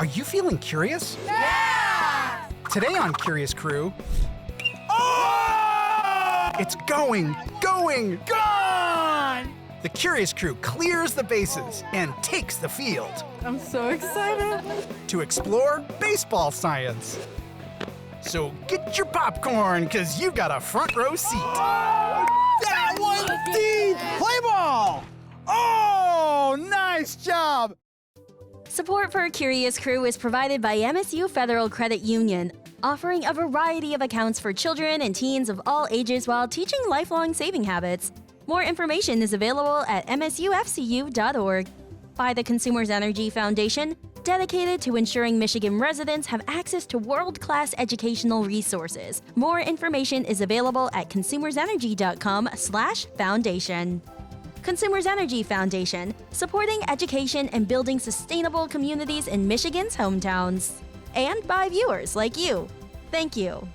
Are you feeling curious? Yeah! Today on Curious Crew, oh! It's going! Gone! The Curious Crew clears the bases and takes the field I'm so excited. to explore baseball science. So get your popcorn, because you got a front row seat. That was deep! Play ball! Oh, nice job! Support for Curious Crew is provided by MSU Federal Credit Union, offering a variety of accounts for children and teens of all ages while teaching lifelong saving habits. More information is available at msufcu.org. By the Consumers Energy Foundation, dedicated to ensuring Michigan residents have access to world-class educational resources. More information is available at consumersenergy.com/foundation. Consumers Energy Foundation, supporting education and building sustainable communities in Michigan's hometowns. And by viewers like you. Thank you.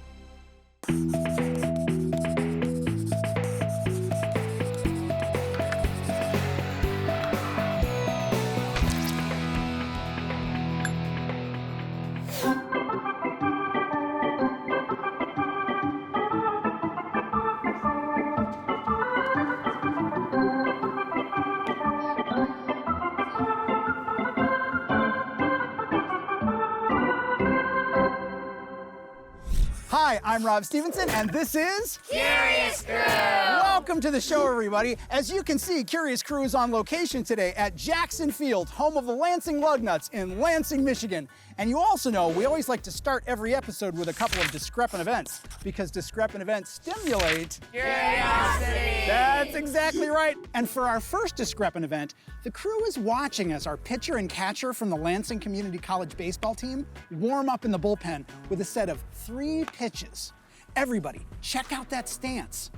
Hi, I'm Rob Stevenson, and this is Curious Crew! Welcome to the show, everybody. As you can see, Curious Crew is on location today at Jackson Field, home of the Lansing Lugnuts in Lansing, Michigan. And you also know we always like to start every episode with a couple of discrepant events, because discrepant events stimulate Curiosity! That's exactly right. And for our first discrepant event, the crew is watching as our pitcher and catcher from the Lansing Community College baseball team warm up in the bullpen with a set of 3 pitches. Everybody, check out that stance.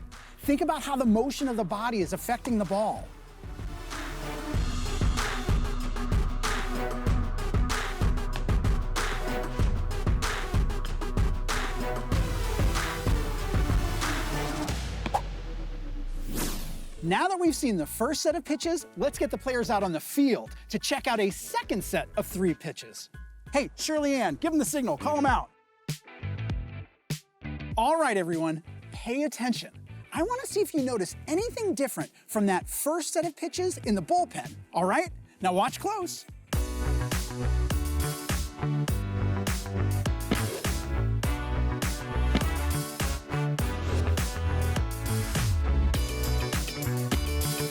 Think about how the motion of the body is affecting the ball. Now that we've seen the first set of pitches, let's get the players out on the field to check out a second set of 3 pitches. Hey, Shirley Ann, give them the signal, call them out. All right, everyone, pay attention. I want to see if you notice anything different from that first set of pitches in the bullpen, all right? Now watch close.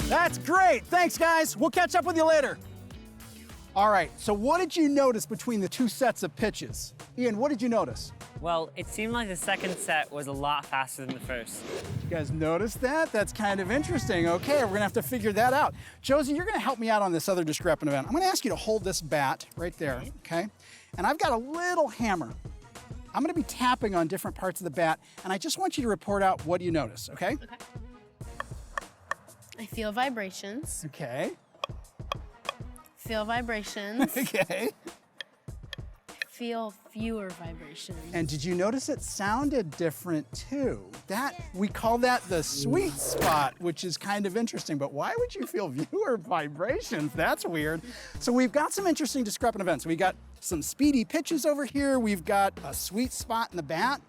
That's great. Thanks, guys. We'll catch up with you later. All right, so what did you notice between the 2 sets of pitches? Ian, what did you notice? Well, it seemed like the second set was a lot faster than the first. You guys notice that? That's kind of interesting. Okay, we're gonna have to figure that out. Josie, you're gonna help me out on this other discrepant event. I'm gonna ask you to hold this bat right there, okay? And I've got a little hammer. I'm gonna be tapping on different parts of the bat, and I just want you to report out what you notice, okay? Okay. I feel vibrations. Okay. Feel vibrations. Okay. Feel fewer vibrations. And did you notice it sounded different too? We call that the sweet spot, which is kind of interesting, but why would you feel fewer vibrations? That's weird. So we've got some interesting discrepant events. We got some speedy pitches over here. We've got a sweet spot in the bat.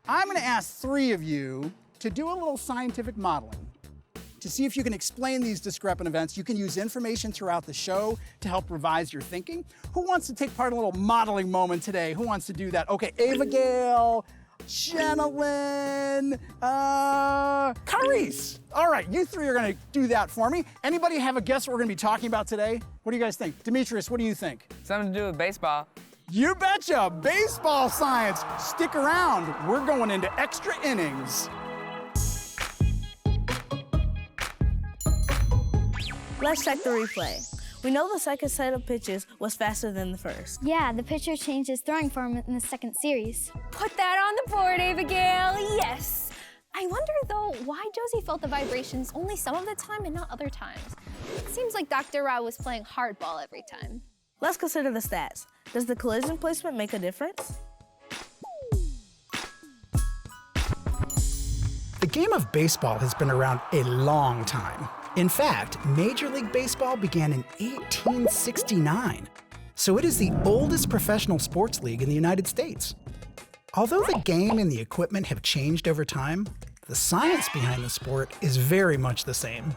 I'm gonna ask 3 of you to do a little scientific modeling. To see if you can explain these discrepant events. You can use information throughout the show to help revise your thinking. Who wants to take part in a little modeling moment today? Who wants to do that? Okay, Ava Gale, Jenilyn, Carice. All right, you 3 are gonna do that for me. Anybody have a guess what we're gonna be talking about today? What do you guys think? Demetrius, what do you think? Something to do with baseball. You betcha, baseball science. Stick around, we're going into extra innings. Let's check the replay. We know the second set of pitches was faster than the first. Yeah, the pitcher changed his throwing form in the second series. Put that on the board, Abigail, yes. I wonder, though, why Josie felt the vibrations only some of the time and not other times. It seems like Dr. Rao was playing hardball every time. Let's consider the stats. Does the collision placement make a difference? The game of baseball has been around a long time. In fact, Major League Baseball began in 1869. so it is the oldest professional sports league in the United States. Although the game and the equipment have changed over time, the science behind the sport is very much the same.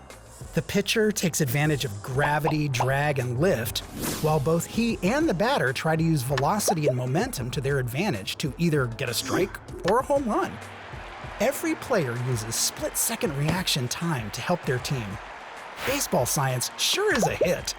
The pitcher takes advantage of gravity, drag, and lift, while both he and the batter try to use velocity and momentum to their advantage to either get a strike or a home run. Every player uses split-second reaction time to help their team. Baseball science sure is a hit.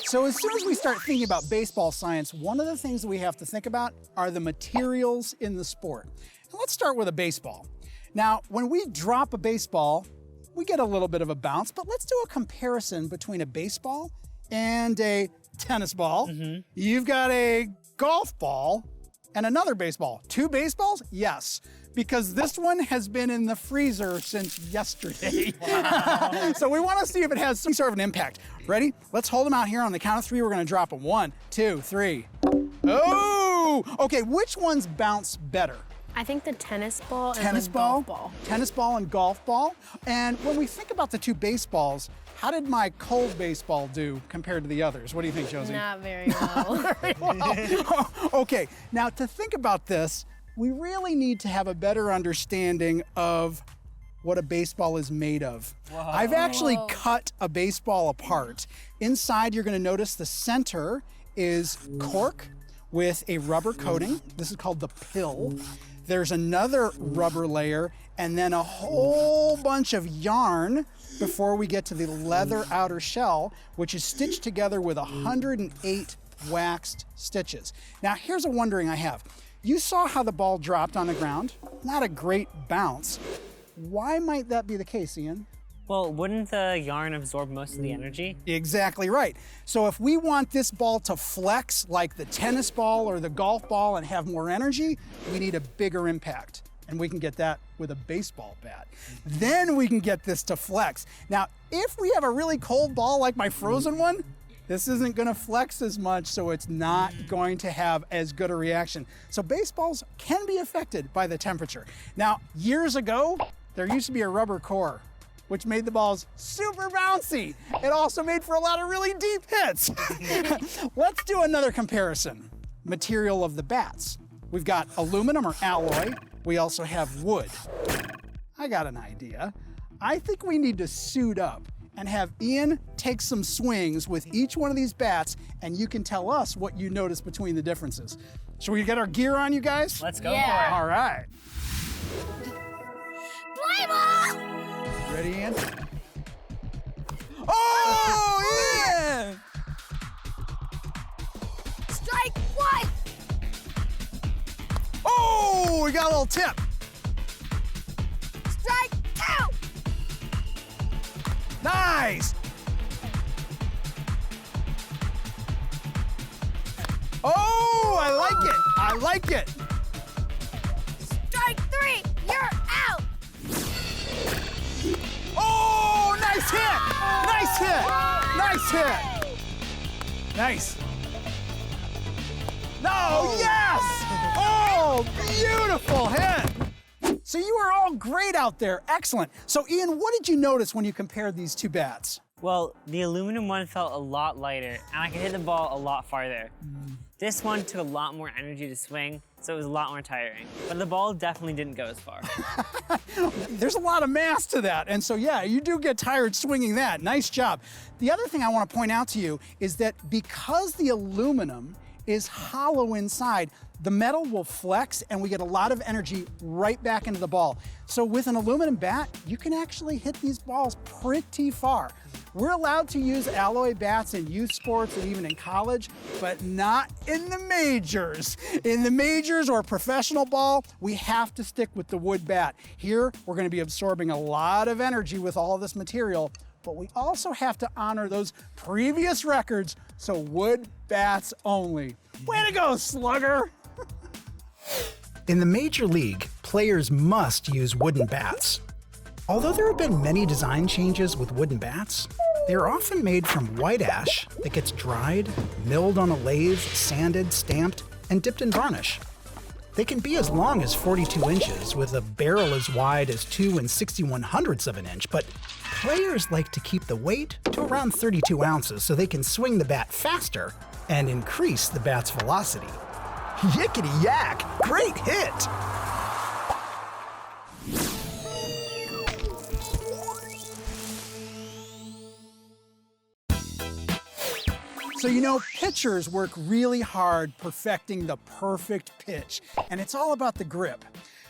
So as soon as we start thinking about baseball science, one of the things that we have to think about are the materials in the sport. And let's start with a baseball. Now, when we drop a baseball, we get a little bit of a bounce, but let's do a comparison between a baseball and a tennis ball. You've got a golf ball and another baseball. Two baseballs? Yes, because this one has been in the freezer since yesterday. So we want to see if it has some sort of an impact. Ready? Let's hold them out here. On the count of three, we're going to drop them. 1, 2, 3. Oh! Okay, which ones bounce better? I think the tennis ball and Tennis the ball? golf ball. Tennis ball and golf ball. And when we think about the two baseballs, how did my cold baseball do compared to the others? What do you think, Josie? Not very well. Okay, now to think about this, we really need to have a better understanding of what a baseball is made of. I've actually cut a baseball apart. Inside, you're going to notice the center is cork with a rubber coating. This is called the pill. There's another rubber layer and then a whole bunch of yarn before we get to the leather outer shell, which is stitched together with 108 waxed stitches. Now, here's a wondering I have. You saw how the ball dropped on the ground. Not a great bounce. Why might that be the case, Ian? Well, wouldn't the yarn absorb most of the energy? Exactly right. So if we want this ball to flex like the tennis ball or the golf ball and have more energy, we need a bigger impact. And we can get that with a baseball bat. Then we can get this to flex. Now, if we have a really cold ball like my frozen one, this isn't going to flex as much, so it's not going to have as good a reaction. So baseballs can be affected by the temperature. Now, years ago, there used to be a rubber core, which made the balls super bouncy. It also made for a lot of really deep hits. Let's do another comparison. Material of the bats. We've got aluminum or alloy. We also have wood. I got an idea. I think we need to suit up and have Ian take some swings with each one of these bats, and you can tell us what you notice between the differences. Should we get our gear on, you guys? Let's go Yeah. for it. All right. Play ball! Ready, Ian? Oh, Ian! Strike one! Oh, we got a little tip. Strike two! Nice! Oh, I like it. I like it. Strike three! You're out! Oh, nice hit! Nice hit! Nice hit! Nice. No, yes! Oh, beautiful hit! So you were all great out there. Excellent. So Ian, what did you notice when you compared these two bats? Well, the aluminum one felt a lot lighter, and I could hit the ball a lot farther. This one took a lot more energy to swing, so it was a lot more tiring. But the ball definitely didn't go as far. There's a lot of mass to that. And so, yeah, you do get tired swinging that. Nice job. The other thing I want to point out to you is that because the aluminum is hollow inside, the metal will flex and we get a lot of energy right back into the ball. So with an aluminum bat, you can actually hit these balls pretty far. We're allowed to use alloy bats in youth sports and even in college, but not in the majors. In the majors or professional ball, we have to stick with the wood bat. Here, we're going to be absorbing a lot of energy with all of this material, but we also have to honor those previous records, so wood bats only. Way to go, slugger! In the Major League, players must use wooden bats. Although there have been many design changes with wooden bats, they are often made from white ash that gets dried, milled on a lathe, sanded, stamped, and dipped in varnish. They can be as long as 42 inches, with a barrel as wide as 2 61/100ths of an inch, but players like to keep the weight to around 32 ounces so they can swing the bat faster and increase the bat's velocity. Yickety yak! Great hit! So you know, pitchers work really hard perfecting the perfect pitch, and it's all about the grip.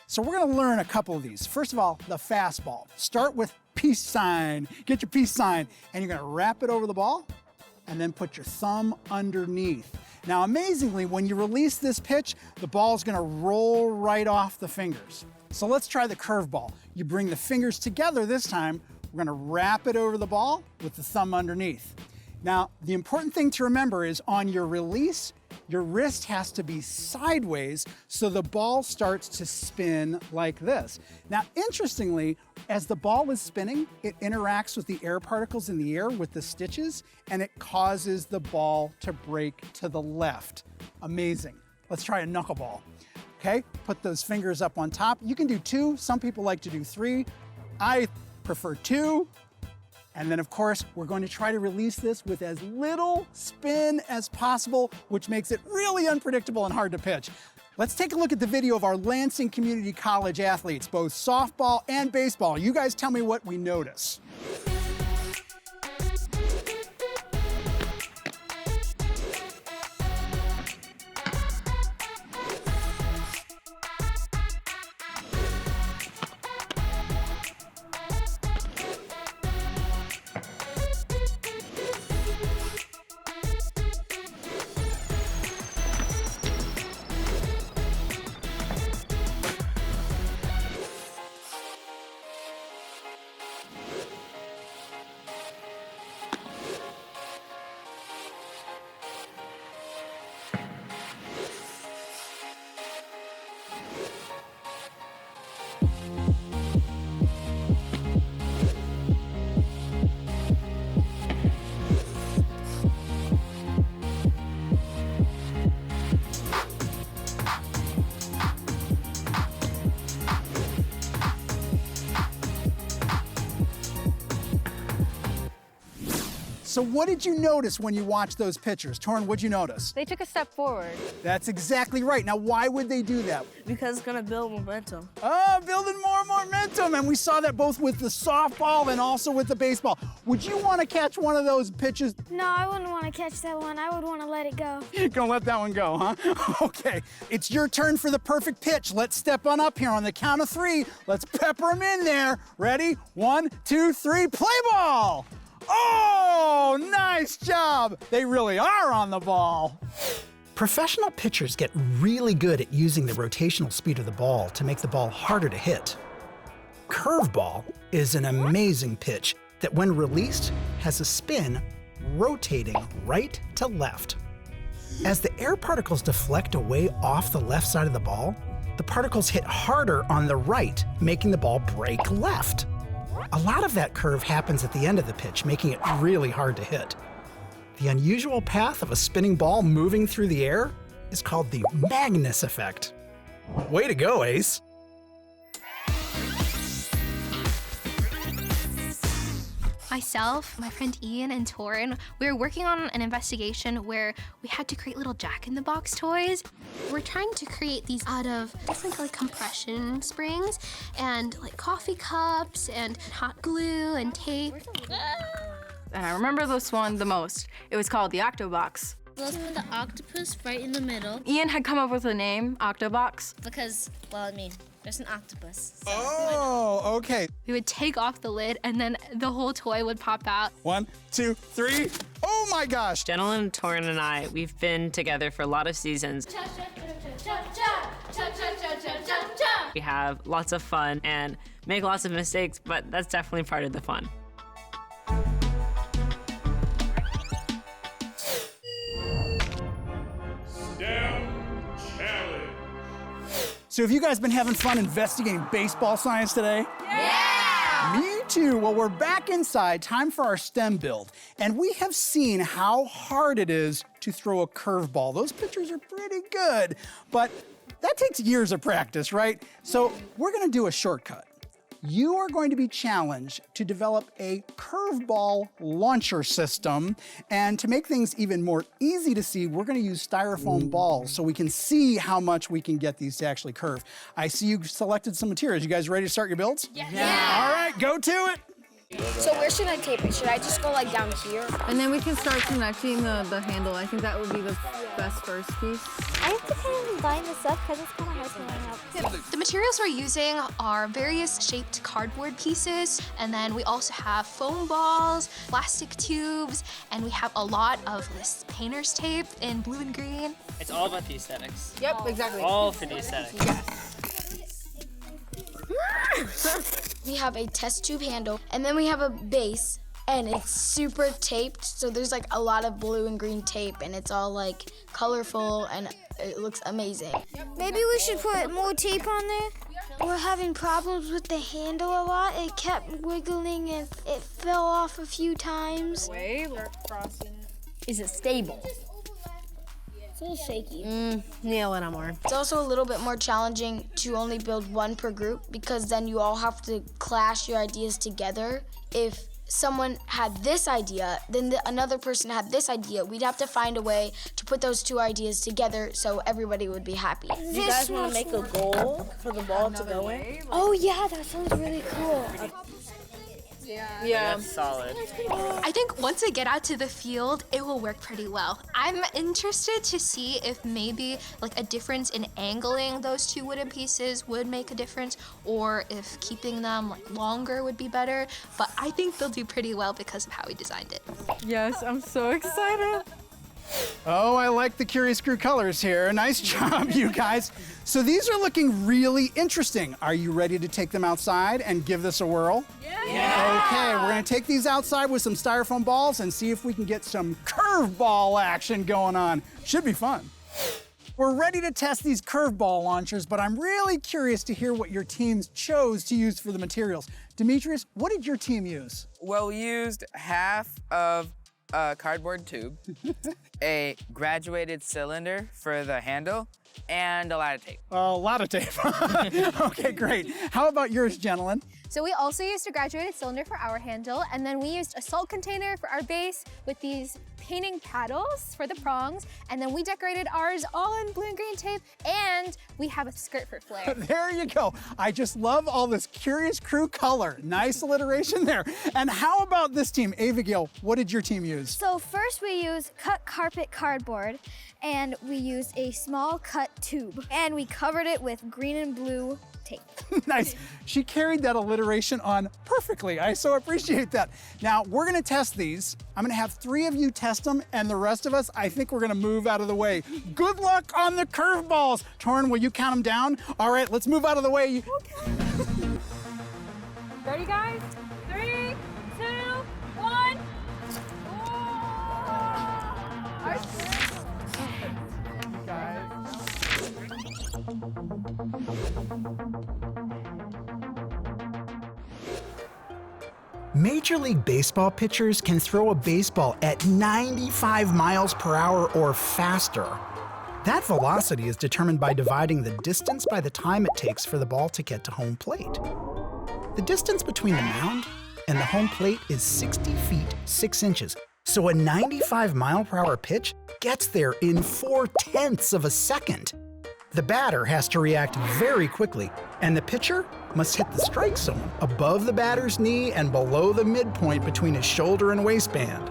So we're gonna learn a couple of these. First of all, the fastball. Start with peace sign, get your peace sign, and you're gonna wrap it over the ball, and then put your thumb underneath. Now, amazingly, when you release this pitch, the ball's gonna roll right off the fingers. So let's try the curveball. You bring the fingers together this time, we're gonna wrap it over the ball with the thumb underneath. Now, the important thing to remember is on your release, your wrist has to be sideways so the ball starts to spin like this. Now, interestingly, as the ball is spinning, it interacts with the air particles in the air with the stitches, and it causes the ball to break to the left. Amazing. Let's try a knuckleball. Okay, put those fingers up on top. You can do 2. Some people like to do 3. I prefer 2. And then, of course, we're going to try to release this with as little spin as possible, which makes it really unpredictable and hard to pitch. Let's take a look at the video of our Lansing Community College athletes, both softball and baseball. You guys tell me what we notice. So what did you notice when you watched those pitchers? Torrin, what'd you notice? They took a step forward. That's exactly right. Now, why would they do that? Because it's gonna build momentum. Oh, building more momentum. And we saw that both with the softball and also with the baseball. Would you want to catch one of those pitches? No, I wouldn't want to catch that one. I would want to let it go. You're gonna let that one go, huh? Okay, it's your turn for the perfect pitch. Let's step on up here on the count of 3. Let's pepper them in there. Ready? 1, 2, 3, play ball! Oh, nice job! They really are on the ball. Professional pitchers get really good at using the rotational speed of the ball to make the ball harder to hit. Curveball is an amazing pitch that, when released, has a spin rotating right to left. As the air particles deflect away off the left side of the ball, the particles hit harder on the right, making the ball break left. A lot of that curve happens at the end of the pitch, making it really hard to hit. The unusual path of a spinning ball moving through the air is called the Magnus effect. Way to go, Ace! Myself, my friend Ian, and Torrin, we were working on an investigation where we had to create little Jack-in-the-Box toys. We're trying to create these out of different like compression springs and like coffee cups and hot glue and tape. And I remember this one the most. It was called the Octobox. Let's put the octopus right in the middle Ian had come up with the name, Octobox. because, well, I mean, there's an octopus. So Oh, okay. We would take off the lid and then the whole toy would pop out. 1, 2, 3. Oh my gosh! Gentleman, Torrin, and I, we've been together for a lot of seasons. We have lots of fun and make lots of mistakes, but that's definitely part of the fun. So have you guys been having fun investigating baseball science today? Yeah! Me too. Well, we're back inside. Time for our STEM build. And we have seen how hard it is to throw a curveball. Those pitchers are pretty good. But that takes years of practice, right? So we're gonna do a shortcut. You are going to be challenged to develop a curveball launcher system. And to make things even more easy to see, we're gonna use styrofoam balls so we can see how much we can get these to actually curve. I see you selected some materials. You guys ready to start your builds? Yeah. All right, go to it. So where should I tape it? Should I just go like down here? And then we can start connecting the handle. I think that would be the best first piece. I have to kind of line this up because it's kind of hard to line up. The materials we're using are various shaped cardboard pieces, and then we also have foam balls, plastic tubes, and we have a lot of this painter's tape in blue and green. It's all about the aesthetics. Yep, exactly. All for the aesthetics. We have a test tube handle, and then we have a base, and it's super taped, so there's like a lot of blue and green tape, and it's all like colorful, and it looks amazing. Maybe we should put more tape on there? We're having problems with the handle a lot. It kept wiggling, and it fell off a few times. Is it stable? It's a little shaky. Nail it, Amor. It's also a little bit more challenging to only build one per group because then you all have to clash your ideas together. If someone had this idea, then another person had this idea, we'd have to find a way to put those two ideas together so everybody would be happy. Do you guys want to make a goal for the ball to go in? Oh yeah, that sounds really cool. Yeah, that's solid. I think once I get out to the field, it will work pretty well. I'm interested to see if maybe like a difference in angling those two wooden pieces would make a difference, or if keeping them like longer would be better. But I think they'll do pretty well because of how we designed it. Yes, I'm so excited. Oh, I like the Curious Crew colors here. Nice job, you guys. So these are looking really interesting. Are you ready to take them outside and give this a whirl? Yeah. Okay, we're gonna take these outside with some styrofoam balls and see if we can get some curveball action going on. Should be fun. We're ready to test these curveball launchers, but I'm really curious to hear what your teams chose to use for the materials. Demetrius, what did your team use? Well, we used half of a cardboard tube, a graduated cylinder for the handle, and a lot of tape. A lot of tape. Okay, great. How about yours, gentlemen? So we also used a graduated cylinder for our handle, and then we used a salt container for our base with these painting paddles for the prongs, and then we decorated ours all in blue and green tape, and we have a skirt for Flair. There you go. I just love all this Curious Crew color. Nice alliteration there. And how about this team? Abigail, what did your team use? So first we used cut carpet cardboard, and we used a small cut tube, and we covered it with green and blue tape. Nice. She carried that alliteration on perfectly. I so appreciate that. Now, we're gonna test these. I'm gonna have 3 of you test them, and the rest of us, I think we're gonna move out of the way. Good luck on the curveballs. Torrin, will you count them down? All right, let's move out of the way. Okay. Ready, guys? 3, 2, 1. Major League Baseball pitchers can throw a baseball at 95 miles per hour or faster. That velocity is determined by dividing the distance by the time it takes for the ball to get to home plate. The distance between the mound and the home plate is 60 feet 6 inches, so a 95 mile per hour pitch gets there in 4/10 of a second. The batter has to react very quickly, and the pitcher must hit the strike zone above the batter's knee and below the midpoint between his shoulder and waistband.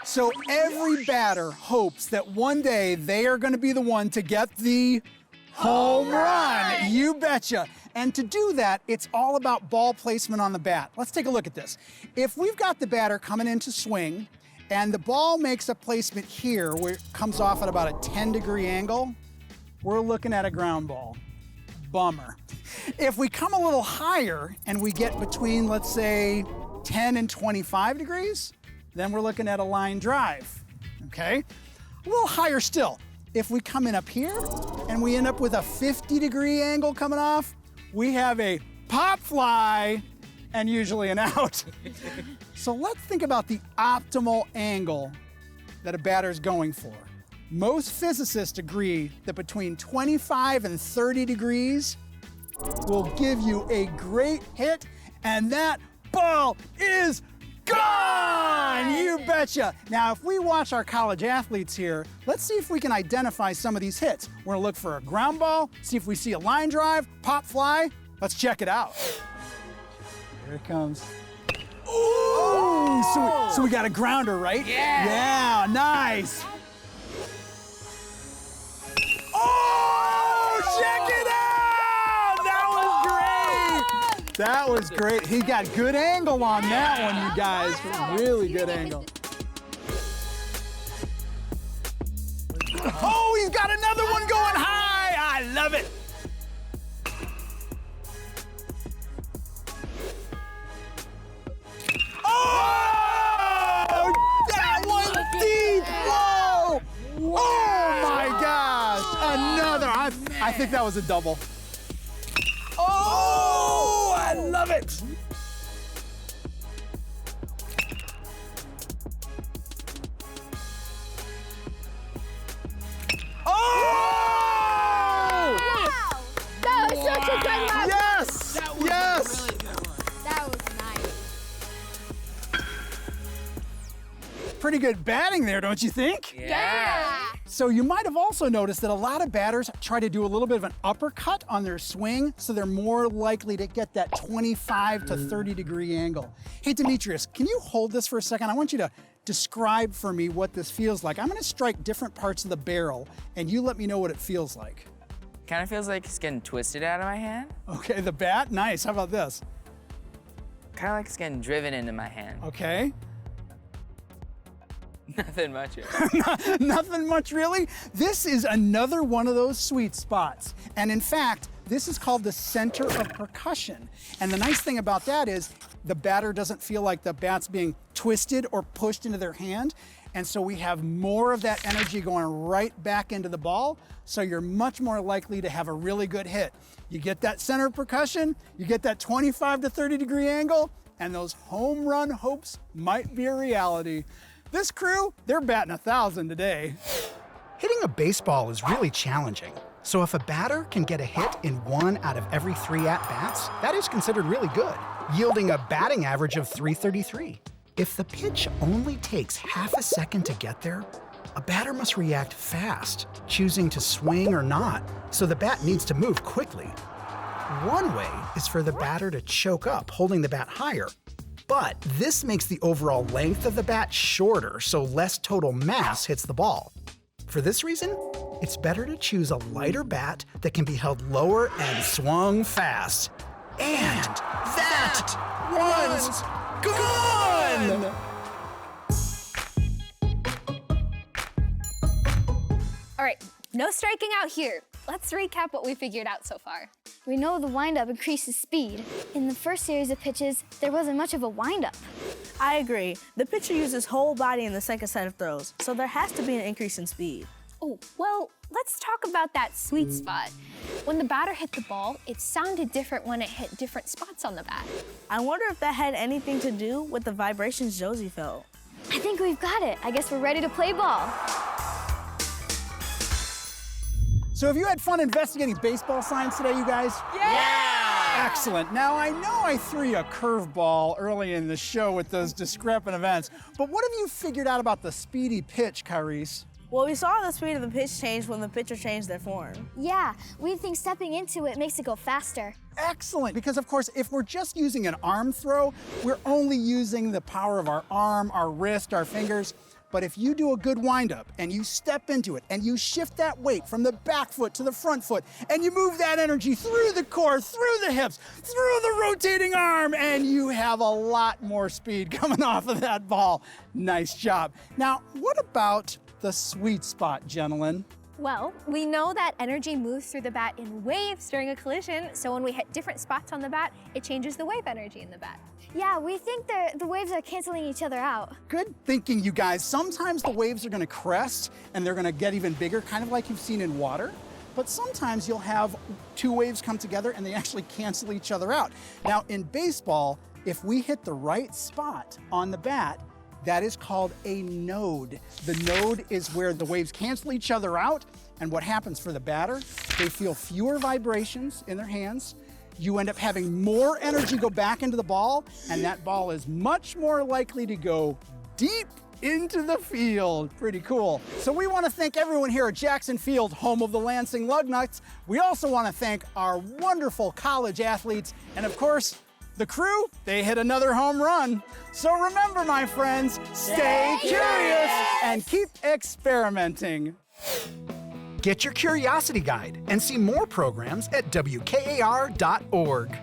So every batter hopes that one day they are going to be the one to get the home run. You betcha. And to do that, it's all about ball placement on the bat. Let's take a look at this. If we've got the batter coming in to swing, and the ball makes a placement here where it comes off at about a 10-degree angle, we're looking at a ground ball. Bummer. If we come a little higher and we get between, let's say, 10 and 25 degrees, then we're looking at a line drive, okay? A little higher still. If we come in up here and we end up with a 50-degree angle coming off, we have a pop fly, and usually an out. So let's think about the optimal angle that a batter's going for. Most physicists agree that between 25 and 30 degrees will give you a great hit, and that ball is gone! You betcha! Now, if we watch our college athletes here, let's see if we can identify some of these hits. We're gonna look for a ground ball, see if we see a line drive, pop fly. Let's check it out. Here it comes. Ooh! So we got a grounder, right? Yeah! Yeah, nice! Oh, check it out! That was great! That was great. He got good angle on that one, you guys. Really good angle. Oh, he's got another one going high! I love it! Oh! That one deep! Whoa! Oh my gosh! Another! I think that was a double. Oh! I love it! Oh! Wow! That was such a good one! Yes! Yes! That was nice. Pretty good batting there, don't you think? Yeah. So you might have also noticed that a lot of batters try to do a little bit of an uppercut on their swing, so they're more likely to get that 25 to 30 degree angle. Hey, Demetrius, can you hold this for a second? I want you to describe for me what this feels like. I'm gonna strike different parts of the barrel, and you let me know what it feels like. Kind of feels like it's getting twisted out of my hand. Okay, the bat, nice. How about this? Kind of like it's getting driven into my hand. Okay. Nothing much. Nothing much, really? This is another one of those sweet spots. And in fact, this is called the center of percussion. And the nice thing about that is the batter doesn't feel like the bat's being twisted or pushed into their hand. And so we have more of that energy going right back into the ball. So you're much more likely to have a really good hit. You get that center of percussion, you get that 25 to 30 degree angle, and those home run hopes might be a reality. This crew, they're batting 1,000 today. Hitting a baseball is really challenging. So if a batter can get a hit in 1 out of every 3 at-bats, that is considered really good, yielding a batting average of .333. If the pitch only takes half a second to get there, a batter must react fast, choosing to swing or not, so the bat needs to move quickly. One way is for the batter to choke up, holding the bat higher. But this makes the overall length of the bat shorter, so less total mass hits the ball. For this reason, it's better to choose a lighter bat that can be held lower and swung fast. And that one's gone! All right, no striking out here. Let's recap what we figured out so far. We know the windup increases speed. In the first series of pitches, there wasn't much of a windup. I agree. The pitcher uses whole body in the second set of throws, so there has to be an increase in speed. Oh, well, let's talk about that sweet spot. When the batter hit the ball, it sounded different when it hit different spots on the bat. I wonder if that had anything to do with the vibrations Josie felt. I think we've got it. I guess we're ready to play ball. So have you had fun investigating baseball signs today, you guys? Yeah! Excellent. Now, I know I threw you a curveball early in the show with those discrepant events, but what have you figured out about the speedy pitch, Kyrese? Well, we saw the speed of the pitch change when the pitcher changed their form. Yeah, we think stepping into it makes it go faster. Excellent, because of course, if we're just using an arm throw, we're only using the power of our arm, our wrist, our fingers. But if you do a good windup and you step into it and you shift that weight from the back foot to the front foot and you move that energy through the core, through the hips, through the rotating arm, and you have a lot more speed coming off of that ball. Nice job. Now, what about the sweet spot, gentlemen? Well, we know that energy moves through the bat in waves during a collision, so when we hit different spots on the bat, it changes the wave energy in the bat. Yeah, we think the waves are canceling each other out. Good thinking, you guys. Sometimes the waves are gonna crest and they're gonna get even bigger, kind of like you've seen in water. But sometimes you'll have 2 waves come together and they actually cancel each other out. Now, in baseball, If we hit the right spot on the bat, that is called a node. The node is where the waves cancel each other out, and what happens for the batter, they feel fewer vibrations in their hands. You end up having more energy go back into the ball, and that ball is much more likely to go deep into the field. Pretty cool. So we want to thank everyone here at Jackson Field, home of the Lansing Lugnuts. We also want to thank our wonderful college athletes, and of course, the crew, they hit another home run. So remember, my friends, stay curious and keep experimenting. Get your curiosity guide and see more programs at WKAR.org.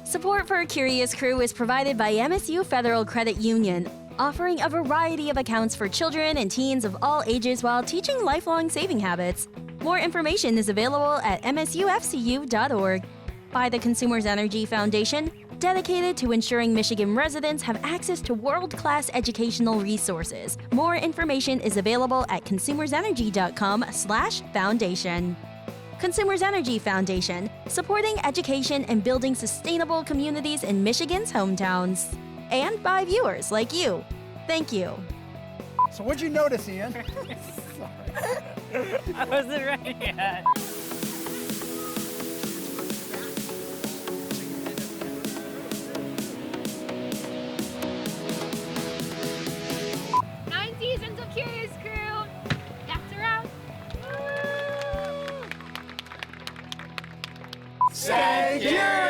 Support for Curious Crew is provided by MSU Federal Credit Union, offering a variety of accounts for children and teens of all ages while teaching lifelong saving habits. More information is available at msufcu.org. By the Consumers Energy Foundation, dedicated to ensuring Michigan residents have access to world-class educational resources. More information is available at consumersenergy.com/foundation. Consumers Energy Foundation, supporting education and building sustainable communities in Michigan's hometowns. And by viewers like you. Thank you. So what'd you notice, Ian? I wasn't ready yet. Seasons of Curious Crew. That's a wrap. Stay curious!